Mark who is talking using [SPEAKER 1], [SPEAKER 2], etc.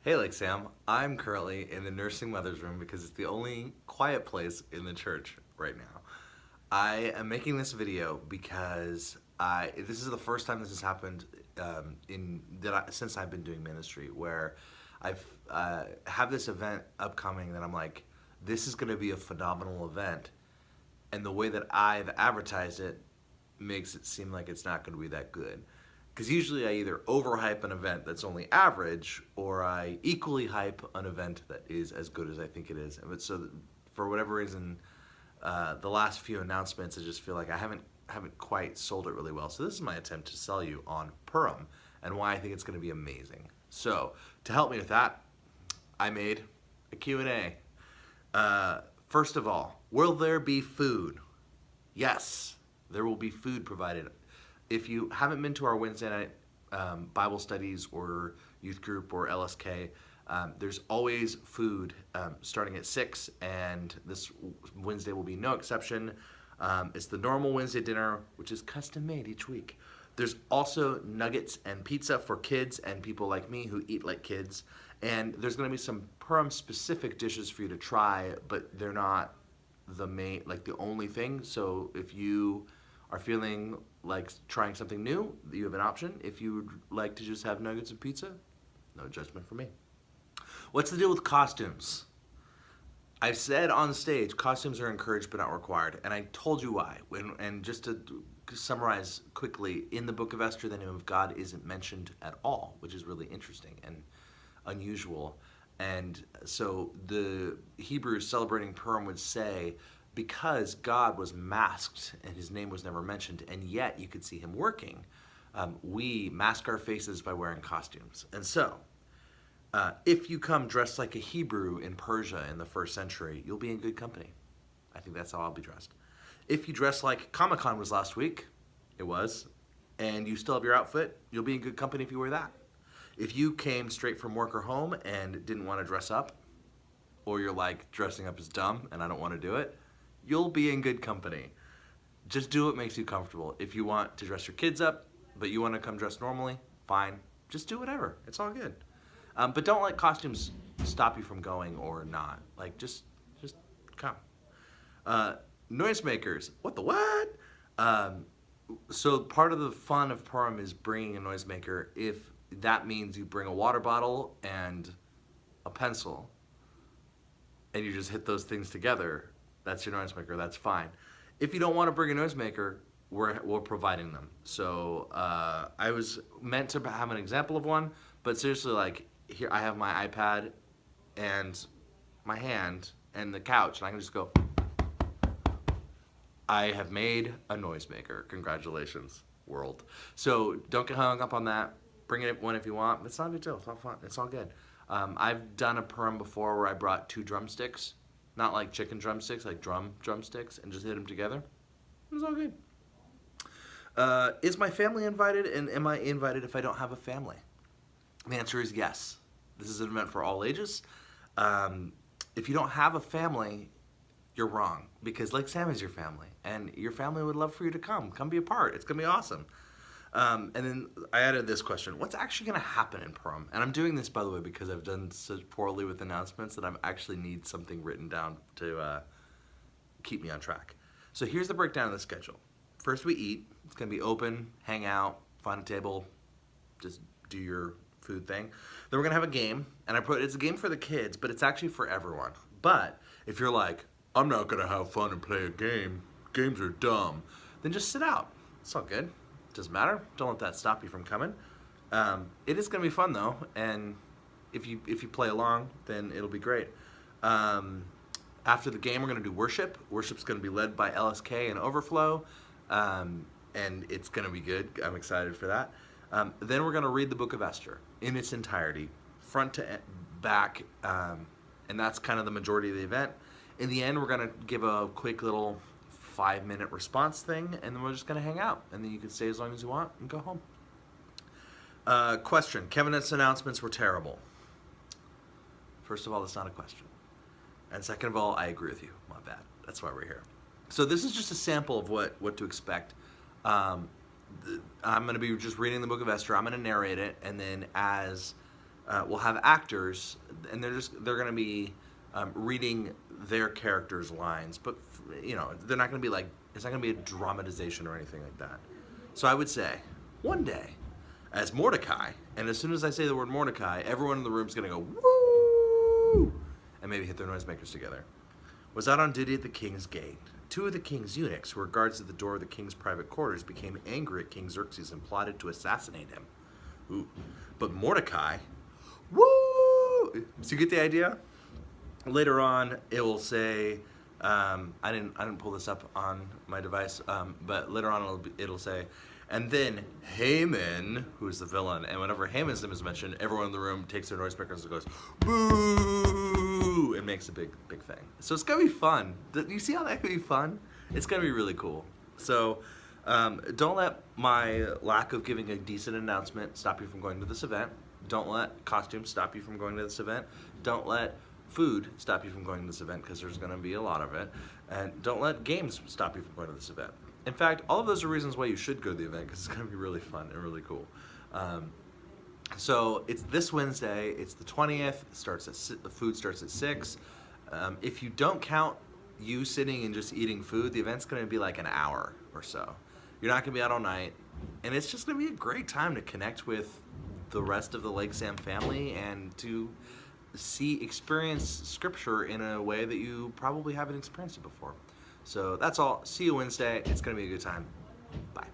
[SPEAKER 1] Hey, like Sam, I'm currently in the nursing mother's room because it's the only quiet place in the church right now. I am making this video because this is the first time this has happened since I've been doing ministry, where I've have this event upcoming that I'm like, this is going to be a phenomenal event, and the way that I've advertised it makes it seem like it's not going to be that good. Because usually I either overhype an event that's only average, or I equally hype an event that is as good as I think it is. But so, for whatever reason, the last few announcements, I just feel like I haven't quite sold it really well. So this is my attempt to sell you on Purim and why I think it's going to be amazing. So to help me with that, I made a Q&A. First of all, will there be food? Yes, there will be food provided. If you haven't been to our Wednesday night Bible studies or youth group or LSK, there's always food starting at 6, and this Wednesday will be no exception. It's the normal Wednesday dinner, which is custom made each week. There's also nuggets and pizza for kids and people like me who eat like kids. And there's going to be some Purim specific dishes for you to try, but they're not the only thing. So if you are feeling like trying something new, you have an option. If you would like to just have nuggets and pizza, no judgment from me. What's the deal with costumes? I've said on stage, costumes are encouraged but not required, and I told you why. And just to summarize quickly, in the book of Esther, the name of God isn't mentioned at all, which is really interesting and unusual. And so the Hebrews celebrating Purim would say, because God was masked and his name was never mentioned, and yet you could see him working, we mask our faces by wearing costumes. And so, if you come dressed like a Hebrew in Persia in the 1st century, you'll be in good company. I think that's how I'll be dressed. If you dress like Comic-Con was last week, it was, and you still have your outfit, you'll be in good company if you wear that. If you came straight from work or home and didn't want to dress up, or you're like, dressing up is dumb and I don't want to do it, you'll be in good company. Just do what makes you comfortable. If you want to dress your kids up, but you want to come dressed normally, fine. Just do whatever. It's all good. But don't let costumes stop you from going or not. Like, just come. Noisemakers. What the what? So part of the fun of Purim is bringing a noisemaker. If that means you bring a water bottle and a pencil, and you just hit those things together, that's your noisemaker. That's fine. If you don't want to bring a noisemaker, we're providing them. So I was meant to have an example of one, but seriously, like, here I have my iPad and my hand and the couch, and I can just go. I have made a noisemaker. Congratulations, world. So don't get hung up on that. Bring it one if you want, but it's not a big deal. It's all fun. It's all good. I've done a Purim before where I brought 2 drumsticks, not like chicken drumsticks, like drumsticks, and just hit them together. It was all good. Is my family invited, and am I invited if I don't have a family? The answer is yes. This is an event for all ages. If you don't have a family, you're wrong, because Lake Sam is your family, and your family would love for you to come. Come be a part. It's going to be awesome. And then I added this question. What's actually going to happen in Purim? And I'm doing this, by the way, because I've done so poorly with announcements that I actually need something written down to keep me on track. So here's the breakdown of the schedule. First we eat. It's going to be open, hang out, find a table, just do your food thing. Then we're going to have a game. And it's a game for the kids, but it's actually for everyone. But if you're like, I'm not going to have fun and play a game, games are dumb, then just sit out. It's all good. Doesn't matter. Don't let that stop you from coming. It is going to be fun though, and if you play along, then it'll be great. After the game, we're going to do worship. Worship's going to be led by LSK and Overflow, and it's going to be good. I'm excited for that. Then we're going to read the book of Esther in its entirety, front to back, and that's kind of the majority of the event. In the end, we're going to give a quick little 5-minute response thing, and then we're just going to hang out, and then you can stay as long as you want and go home. Question. Kevin's announcements were terrible. First of all, that's not a question. And second of all, I agree with you. My bad. That's why we're here. So this is just a sample of what to expect. I'm going to be just reading the book of Esther. I'm going to narrate it, and then as we'll have actors, and they're gonna be reading their characters' lines, but they're not gonna be like, it's not gonna be a dramatization or anything like that. So I would say, one day, as Mordecai, and as soon as I say the word Mordecai, everyone in the room's gonna go woo, and maybe hit their noisemakers together. Was out on duty at the king's gate. Two of the king's eunuchs, who were guards at the door of the king's private quarters, became angry at King Xerxes and plotted to assassinate him. Ooh. But Mordecai, woo! So you get the idea? Later on, it will say, I didn't pull this up on my device, but later on it'll say, and then Haman, who's the villain, and whenever Haman's name is mentioned, everyone in the room takes their noisemakers and goes, boo! It makes a big thing. So it's gonna be fun. You see how that could be fun? It's gonna be really cool. So don't let my lack of giving a decent announcement stop you from going to this event. Don't let costumes stop you from going to this event. Don't let food stop you from going to this event, because there's going to be a lot of it. And don't let games stop you from going to this event. In fact, all of those are reasons why you should go to the event, because it's going to be really fun and really cool. So it's this Wednesday. It's the 20th. The food starts at 6. If you don't count you sitting and just eating food, the event's going to be like an hour or so. You're not going to be out all night. And it's just going to be a great time to connect with the rest of the Lake Samm family and to experience scripture in a way that you probably haven't experienced it before. So that's all. See you Wednesday. It's going to be a good time. Bye.